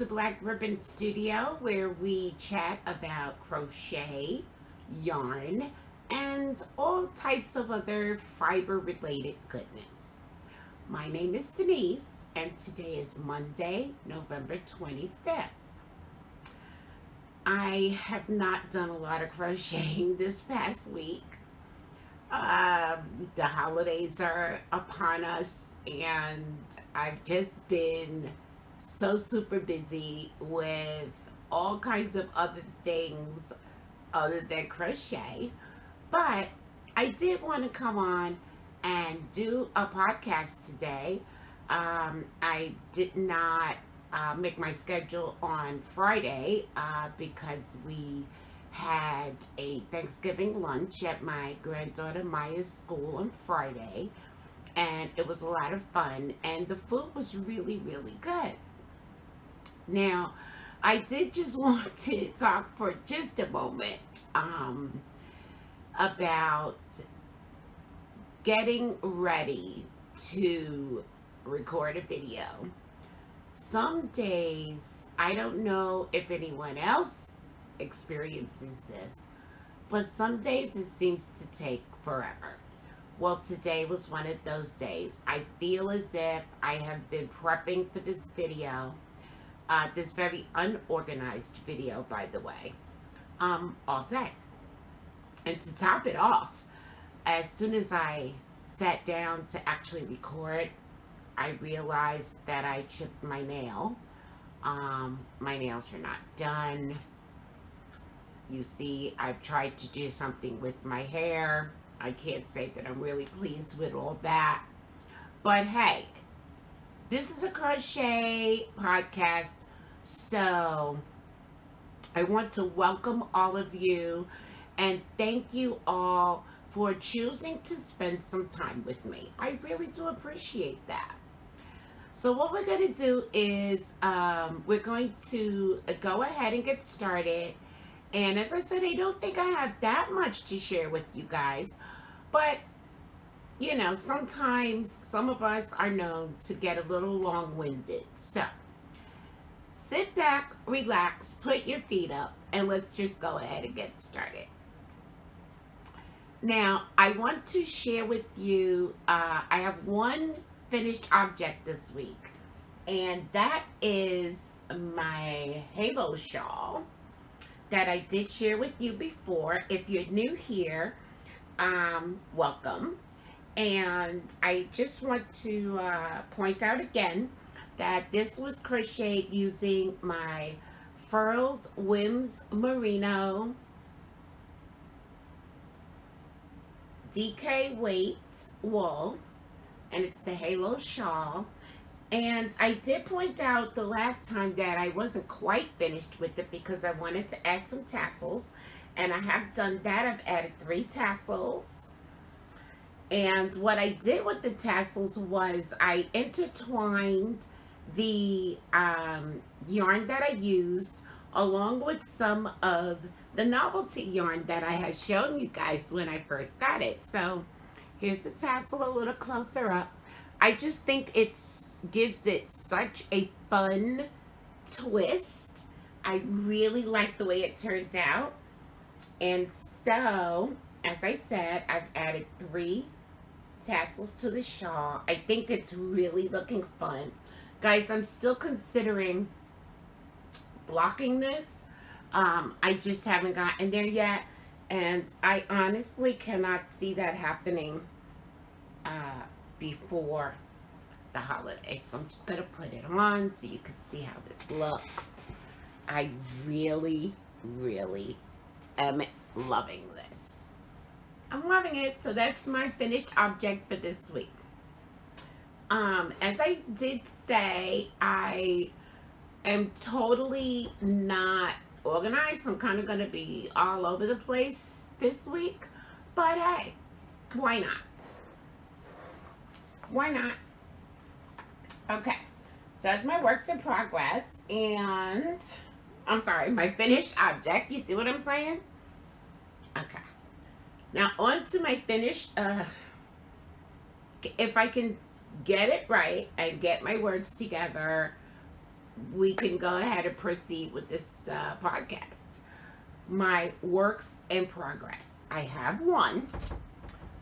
to Black Ribbon Studio, where we chat about crochet, yarn, and all types of other fiber-related goodness. My name is Denise, and today is Monday, November 25th. I have not done a lot of crocheting this past week. The holidays are upon us, and I've just been so super busy with all kinds of other things other than crochet. But I did want to come on and do a podcast today. I did not make my schedule on Friday because we had a Thanksgiving lunch at my granddaughter Maya's school on Friday, and it was a lot of fun, and the food was really, really good. Now, I did just want to talk for just a moment about getting ready to record a video. Some days, I don't know if anyone else experiences this, but some days it seems to take forever. Well, today was one of those days. I feel as if I have been prepping for this video, this very unorganized video, by the way, all day. And to top it off, as soon as I sat down to actually record, I realized that I chipped my nail. My nails are not done. You see, I've tried to do something with my hair. I can't say that I'm really pleased with all that. But hey, this is a crochet podcast, so I want to welcome all of you and thank you all for choosing to spend some time with me. I really do appreciate that. So what we're going to do is we're going to go ahead and get started. And as I said, I don't think I have that much to share with you guys. But, you know, sometimes some of us are known to get a little long-winded. So, sit back, relax, put your feet up, and let's just go ahead and get started. Now, I want to share with you, I have one finished object this week. And that is my halo shawl that I did share with you before. If you're new here, welcome. And I just want to point out again that this was crocheted using my Furls Whims Merino DK weight wool, and it's the halo shawl. And I did point out the last time that I wasn't quite finished with it because I wanted to add some tassels. And I have done that. I've added 3 tassels. And what I did with the tassels was I intertwined the yarn that I used along with some of the novelty yarn that I had shown you guys when I first got it. So here's the tassel a little closer up. I just think it gives it such a fun twist. I really like the way it turned out. And so, as I said, I've added 3 tassels to the shawl. I think it's really looking fun. Guys, I'm still considering blocking this. I just haven't gotten there yet. And I honestly cannot see that happening before the holidays. So I'm just going to put it on so you can see how this looks. I really, really am loving this. I'm loving it. So that's my finished object for this week. As I did say, I am totally not organized. I'm kind of going to be all over the place this week. But hey, why not? Why not? Okay, so that's my works in progress, and I'm sorry, my finished object. You see what I'm saying? Okay. Now on to my finished, if I can get it right and get my words together, we can go ahead and proceed with this podcast. My works in progress. I have one.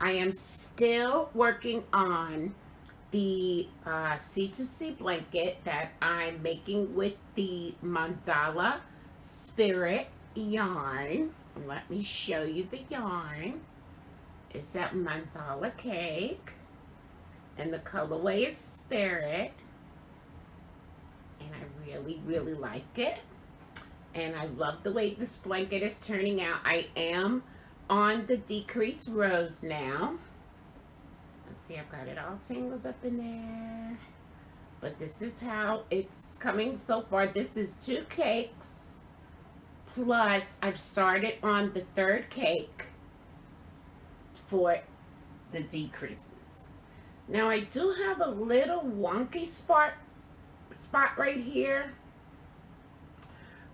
I am still working on the C2C blanket that I'm making with the mandala spirit yarn. Let me show you the yarn. It's that mandala cake, and the colorway is spirit, and I really like it, and I love the way this blanket is turning out. I am on the decreased rows now. Let's see, I've got it all tangled up in there, but this is how it's coming so far. This is 2 cakes, plus I've started on the 3rd cake for the decreases. Now I do have a little wonky spot right here.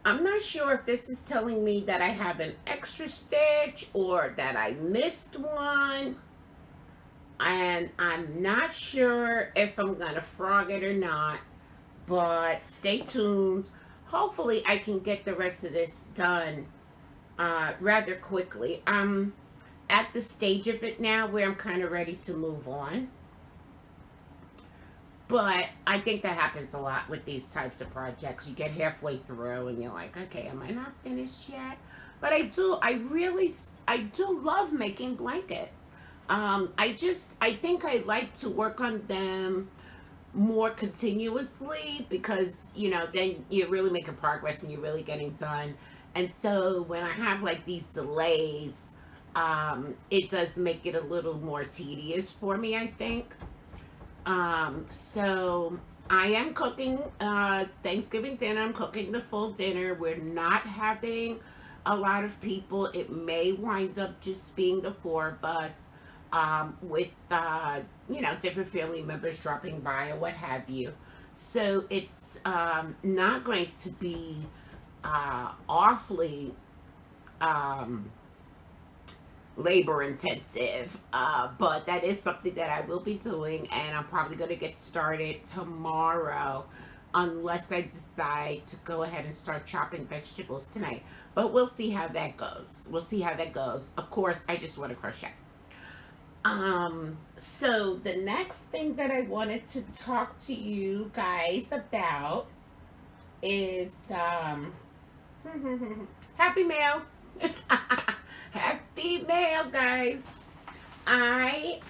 I'm not sure if this is telling me that I have an extra stitch or that I missed one. And I'm not sure if I'm gonna frog it or not, but stay tuned. Hopefully I can get the rest of this done rather quickly. I'm at the stage of it now where I'm kind of ready to move on. But I think that happens a lot with these types of projects. You get halfway through and you're like, okay, am I not finished yet? But I do love making blankets. I think I like to work on them more continuously because, you know, then you're really making progress and you're really getting done. And so when I have like these delays, it does make it a little more tedious for me, I think. So I am cooking Thanksgiving dinner. I'm cooking the full dinner. We're not having a lot of people. It may wind up just being the 4 of us, with you know, different family members dropping by or what have you. So it's not going to be awfully labor intensive, but that is something that I will be doing, and I'm probably going to get started tomorrow unless I decide to go ahead and start chopping vegetables tonight. But we'll see how that goes. Of course, I just want to crochet. So the next thing that I wanted to talk to you guys about is happy mail. Happy mail, guys. I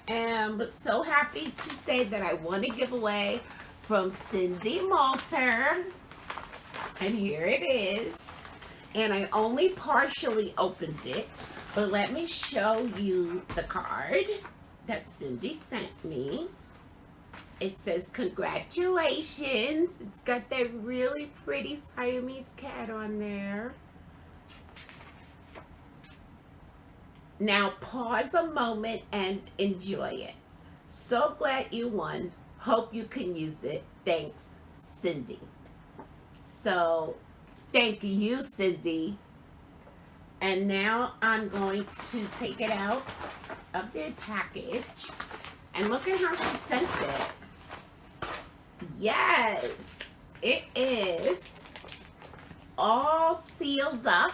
am so happy to say that I won a giveaway from Cyndy Moelter, and here it is. And I only partially opened it, but let me show you the card that Cyndy sent me. It says, congratulations. It's got that really pretty Siamese cat on there. Now pause a moment and enjoy it. So glad you won. Hope you can use it. Thanks, Cyndy. So thank you, Cyndy. And now I'm going to take it out of the package. And look at how she sent it. Yes, it is all sealed up.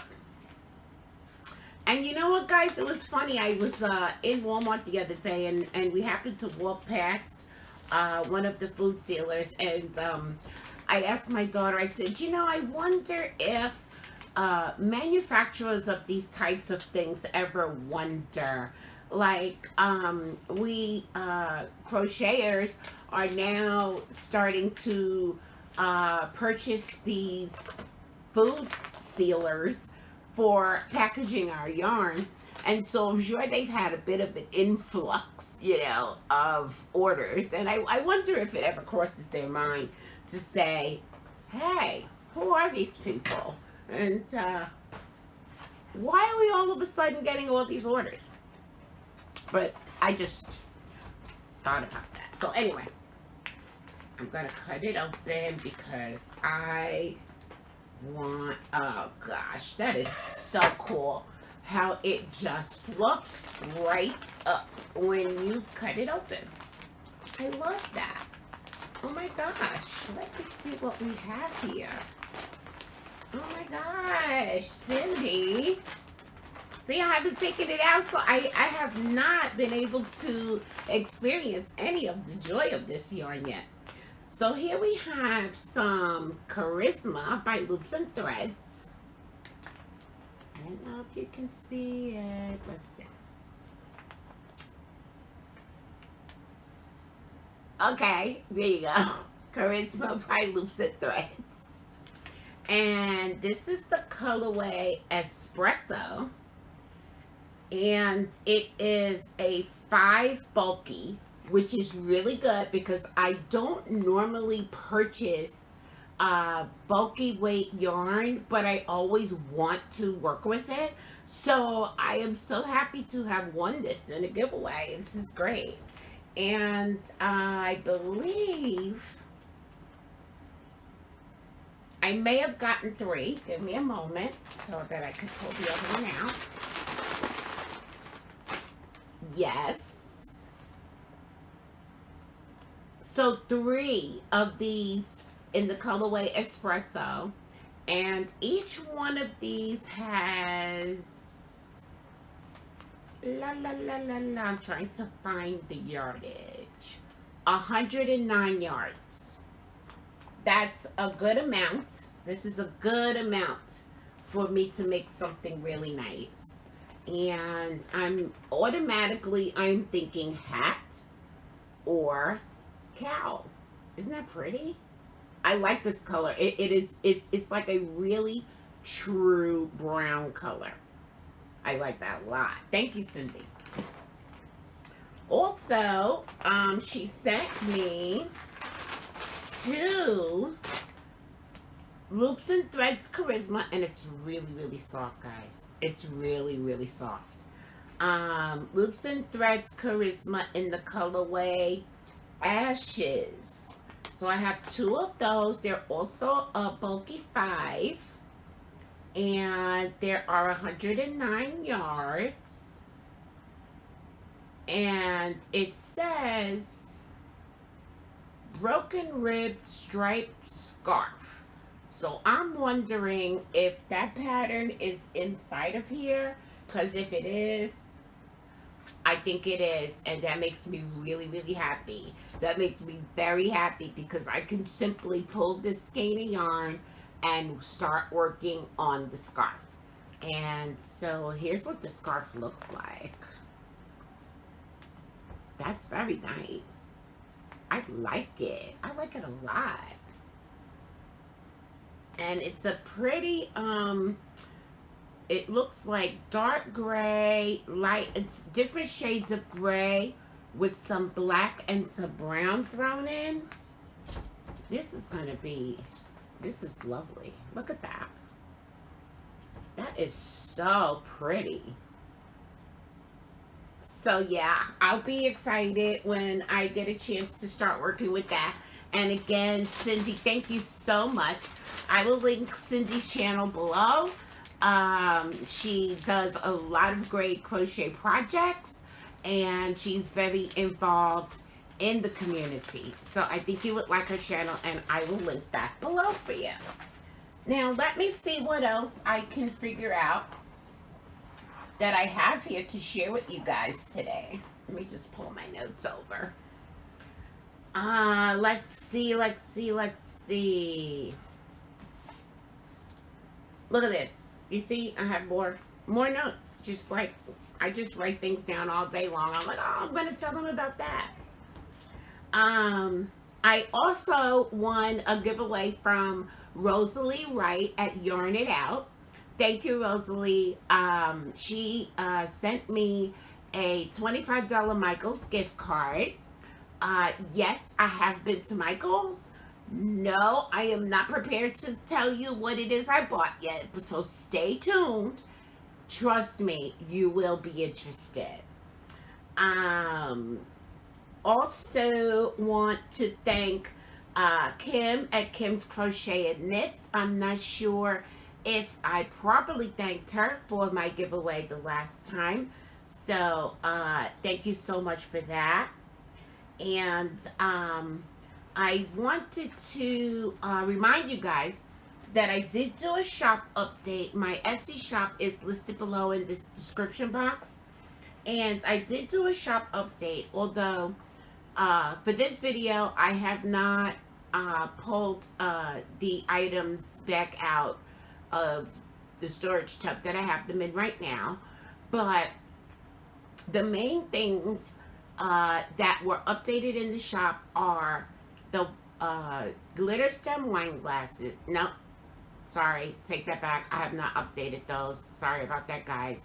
And you know what, guys? It was funny. I was in Walmart the other day, and we happened to walk past one of the food sealers. And I asked my daughter, I said, you know, I wonder if manufacturers of these types of things ever wonder. Like, we crocheters are now starting to purchase these food sealers for packaging our yarn, and so I'm sure they've had a bit of an influx, you know, of orders, and I wonder if it ever crosses their mind to say, hey, who are these people, and why are we all of a sudden getting all these orders? But I just thought about that. So anyway, I'm gonna cut it open because I want, oh gosh, that is so cool how it just flips right up when you cut it open. I love that. Oh my gosh. Let me see what we have here. Oh my gosh, Cyndy. See, I haven't taken it out, so I have not been able to experience any of the joy of this yarn yet. So here we have some Charisma by Loops and Threads. I don't know if you can see it. Let's see. Okay, there you go. Charisma by Loops and Threads. And this is the colorway Espresso. And it is a 5 bulky, which is really good because I don't normally purchase bulky weight yarn, but I always want to work with it. So I am so happy to have won this in a giveaway. This is great. And I believe I may have gotten 3. Give me a moment so that I can pull the other one out. Yes. So 3 of these in the colorway Espresso. And each one of these has... I'm trying to find the yardage. 109 yards. That's a good amount. This is a good amount for me to make something really nice. And I'm thinking hat or cow. Isn't that pretty? I like this color. It's like a really true brown color. I like that a lot. Thank you, Cyndy. Also, she sent me 2 Loops and Threads Charisma, and it's really, really soft, guys. It's really, really soft. Loops and Threads Charisma in the colorway Ashes. So I have 2 of those. They're also a bulky 5. And there are 109 yards. And it says broken rib striped scarf. So I'm wondering if that pattern is inside of here. Because if it is, I think it is. And that makes me really, really happy. That makes me very happy because I can simply pull this skein of yarn and start working on the scarf. And so here's what the scarf looks like. That's very nice. I like it. I like it a lot. And it's a pretty, it looks like dark gray, light, it's different shades of gray with some black and some brown thrown in. This is gonna be, this is lovely. Look at that. That is so pretty. So yeah, I'll be excited when I get a chance to start working with that. And again, Cyndy, thank you so much. I will link Cyndy's channel below. She does a lot of great crochet projects and she's very involved in the community. So I think you would like her channel and I will link that below for you. Now let me see what else I can figure out that I have here to share with you guys today. Let me just pull my notes over. Let's see. Look at this. You see, I have more notes. Just like, I just write things down all day long. I'm like, oh, I'm going to tell them about that. I also won a giveaway from Rosalie Wright at Yarn It Out. Thank you, Rosalie. She sent me a $25 Michael's gift card. Yes, I have been to Michael's. No, I am not prepared to tell you what it is I bought yet. So stay tuned. Trust me, you will be interested. Also want to thank Kim at Kim's Crochet and Knits. I'm not sure if I properly thanked her for my giveaway the last time. So thank you so much for that. And I wanted to remind you guys that I did do a shop update. My Etsy shop is listed below in this description box. And I did do a shop update, although for this video, I have not pulled the items back out of the storage tub that I have them in right now. But the main things that were updated in the shop are the glitter stem wine glasses. No, sorry, take that back. I have not updated those. Sorry about that, guys.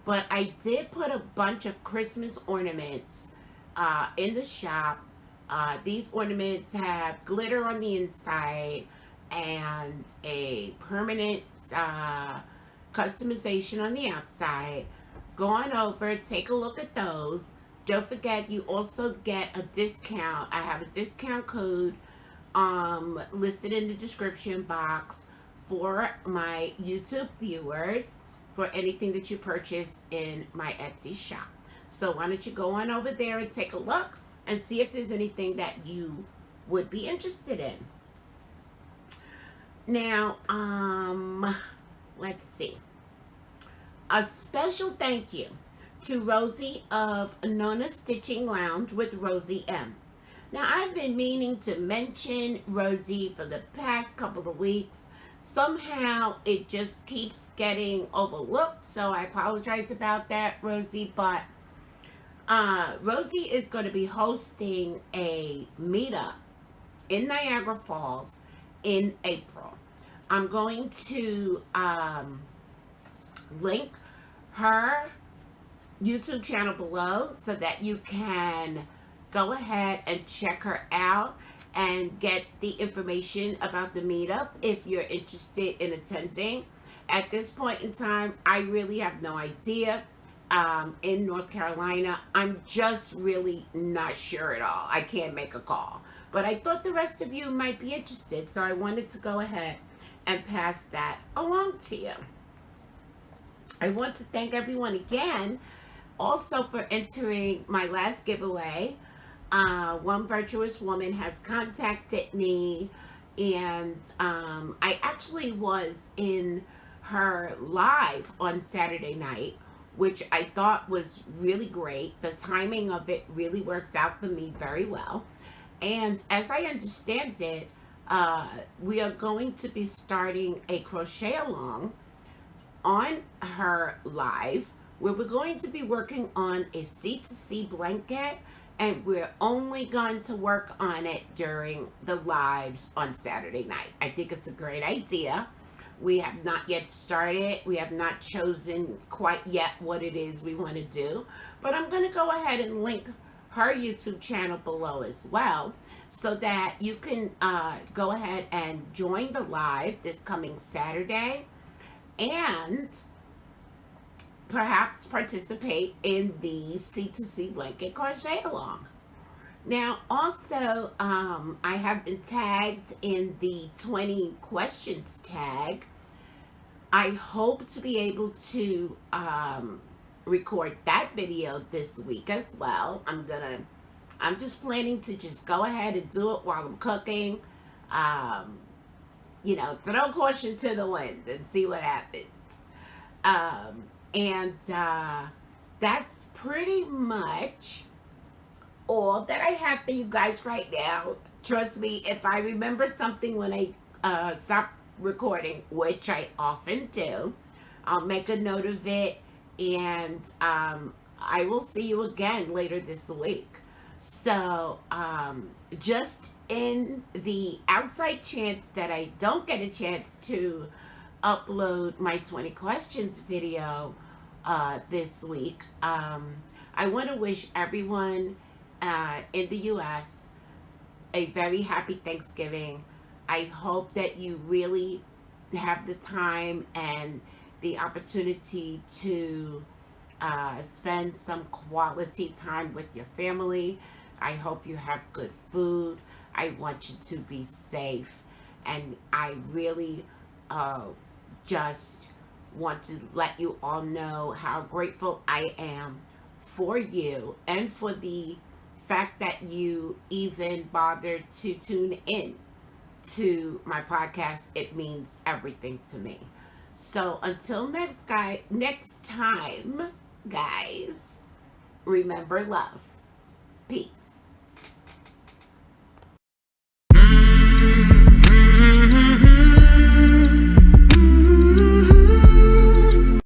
But I did put a bunch of Christmas ornaments in the shop. These ornaments have glitter on the inside and a permanent customization on the outside. Go on over, take a look at those. Don't forget, you also get a discount. I have a discount code listed in the description box for my YouTube viewers for anything that you purchase in my Etsy shop. So why don't you go on over there and take a look and see if there's anything that you would be interested in. Now, let's see. A special thank you to Rosie of Nona Stitching Lounge with Rosie M. Now, I've been meaning to mention Rosie for the past couple of weeks. Somehow, it just keeps getting overlooked, so I apologize about that, Rosie. But Rosie is going to be hosting a meetup in Niagara Falls in April. I'm going to link her YouTube channel below so that you can go ahead and check her out and get the information about the meetup if you're interested in attending. At this point in time, I really have no idea. In North Carolina, I'm just really not sure at all. I can't make a call. But I thought the rest of you might be interested, so I wanted to go ahead and pass that along to you. I want to thank everyone again also for entering my last giveaway. One virtuous woman has contacted me, and I actually was in her live on Saturday night, which I thought was really great. The timing of it really works out for me very well. And as I understand it, we are going to be starting a crochet along on her live, where we're going to be working on a C2C blanket, and we're only going to work on it during the lives on Saturday night. I think it's a great idea. We have not yet started. We have not chosen quite yet what it is we want to do. But I'm going to go ahead and link her YouTube channel below as well, so that you can go ahead and join the live this coming Saturday and perhaps participate in the C2C blanket crochet along. Now, also, I have been tagged in the 20 questions tag. I hope to be able to record that video this week as well. I'm just planning to just go ahead and do it while I'm cooking. You know, throw caution to the wind and see what happens. That's pretty much all that I have for you guys right now. Trust me, if I remember something when I stop recording, which I often do, I'll make a note of it, and I will see you again later this week. So just in the outside chance that I don't get a chance to upload my 20 questions video this week, I want to wish everyone in the US a very happy Thanksgiving. I hope that you really have the time and the opportunity to spend some quality time with your family. I hope you have good food. I want you to be safe, and I really just want to let you all know how grateful I am for you and for the fact that you even bothered to tune in to my podcast, it means everything to me. So until next time, guys, remember love. Peace.